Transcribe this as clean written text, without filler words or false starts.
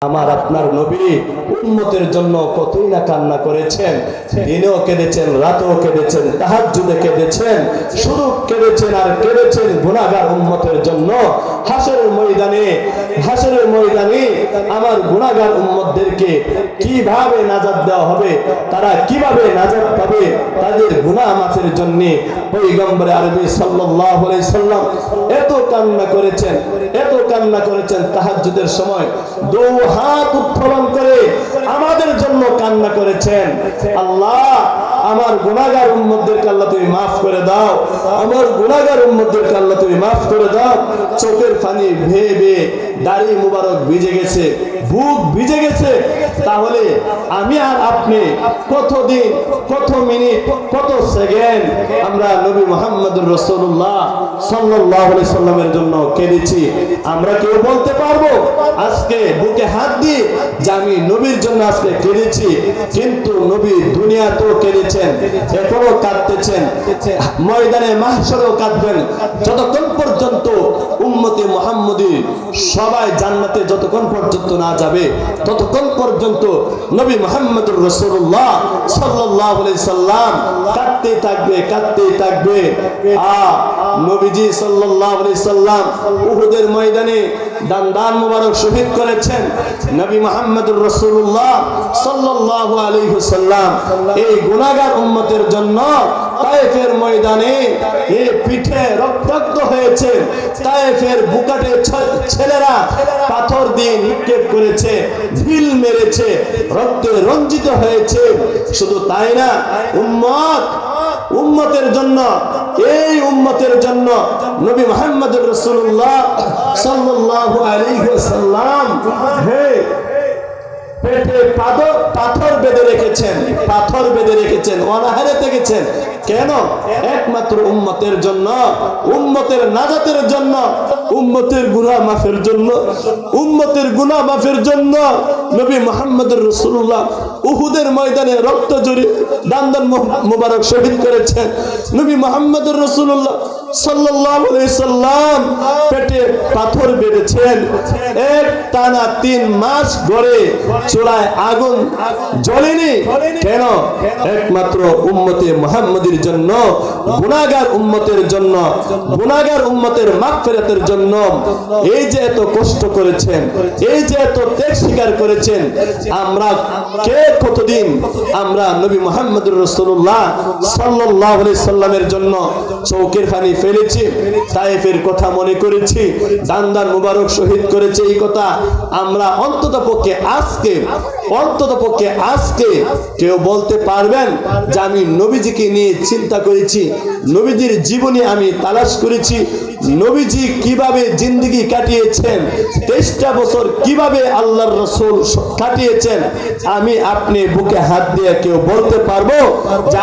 আমার আপনার নবী উম্মতের জন্য কতই না কান্না করেছেন, দিনেও কেঁদেছেন, রাতেও কেঁদেছেন, তাহাজ্জুদে কেঁদেছেন, শুধু কেঁদেছেন আর কেঁদেছেন গুনাহগার উম্মতের জন্য। হাসরের ময়দানে আমার গুনাহগার উম্মতদেরকে কিভাবে নাজাত দেওয়া হবে, তারা কিভাবে নাজাত পাবে, তাদের গুনাহ মাফের জন্য পয়গম্বর আরবি সাল্লাল্লাহু আলাইহি সাল্লাম এত কান্না করেছেন তাহাজ্জুদের সময় দু হাত উত্তোলন করে আমাদের জন্য কান্না করেছেন। আল্লাহ, আমার গুনাহগার উম্মতদেরকে আল্লাহ তুমি মাফ করে দাও, আমার গুনাহগার উম্মতদেরকে আল্লাহ তুমি মাফ করে দাও। চোখের পানি ভেয়ে ভেয়ে দাড়ি মুবারক ভিজে গেছে, বুক ভিজে গেছে। তাহলে আমি আর আপনি কতদিন, কত মিনিট, কত সেকেন্ড আমরা নবী মুহাম্মদুর রাসূলুল্লাহ সাল্লাল্লাহু আলাইহি সাল্লামের জন্য কেঁদেছি? আমরা কেউ বলতে পারবো আজকে বুকে হাত দিয়ে যে আমি নবীর জন্য আজকে কেঁদেছি? কিন্তু নবী দুনিয়াতেও কেঁদেছেন, এখনো কাঁদতেছেন, ময়দানে মাহশরেও কাঁদবেন, যতক্ষণ পর্যন্ত উম্মতে মুহাম্মদী সবাই জান্নাতে যতক্ষণ পর্যন্ত না যাবে ততক্ষণ পর্যন্ত নবী মুহাম্মদুর রাসূলুল্লাহ সাল্লাল্লাহু আলাইহি সাল্লাম কাঁদতে থাকবে। নবীজি সাল্লাল্লাহু আলাইহি সাল্লাম উহুদের ময়দানে দান মুবারক শহীদ করেছেন। নবী মুহাম্মদুর রাসূলুল্লাহ সাল্লাল্লাহু আলাইহি সাল্লাম এই গুনাহগার উম্মতের জন্য তায়েফের ময়দানে এই পিঠে রক্তাক্ত হয়েছে, তায়েফের বুকাটে ছেলেরা পাথর দিয়ে নিক্ষেপ করেছে, ঢিল মেরেছে, রক্তে রঞ্জিত হয়েছে। শুধু তাই না, উম্মতের জন্য, এই উম্মতের জন্য নবী মুহাম্মদুর রাসূলুল্লাহ সাল্লাল্লাহু আলাইহি ওয়াসাল্লাম পেটে পাথর বেঁধে রেখেছেন, অনাহারে থেকেছেন। কেন? একমাত্র উম্মতের জন্য, উম্মতের নাজাতের জন্য, উম্মতের গুনাহ মাফের জন্য নবী মুহাম্মদুর রাসূলুল্লাহ উহুদের ময়দানে রক্ত ঝরিয়ে দান মুবারক শহীদ করেছেন। নবী মুহাম্মদুর রাসূলুল্লাহ সাল্লাল্লাহু আলাইহি সাল্লাম পেটে পাথর বেঁধেছেন, এক টানা 3 মাস ধরে চুলায় আগুন জ্বলেনি। কেন? একমাত্র উম্মতে মুহাম্মদীর জন্য, গুনাহগার উম্মতের জন্য, গুনাহগার উম্মতের মাগফিরাতের জন্য। এই যে এত কষ্ট করেছেন, এই যে এত ত্যাগ স্বীকার করেছেন, আমরা কে কতদিন আমরা নবী মুহাম্মদুর রাসূলুল্লাহ সাল্লাল্লাহু আলাইহি সাল্লামের জন্য চোখের পানি ফেলেছি, তায়েফের কথা মনে করেছি, দান মুবারক শহীদ করেছে। এই কথা আমরা অন্ততপক্ষে আজকে কেউ বলতে পারবেন যে আমি নবীজিকে নিয়ে চিন্তা করেছি, নবীজির জীবনী আমি তালাশ করেছি, নবীজি কিভাবে জিন্দেগি কাটিয়েছেন, 23টা বছর কিভাবে আল্লাহর রাসূল কাটিয়েছেন? আমি আপনি বুকে হাত দিয়ে কেউ বলতে পারবো যে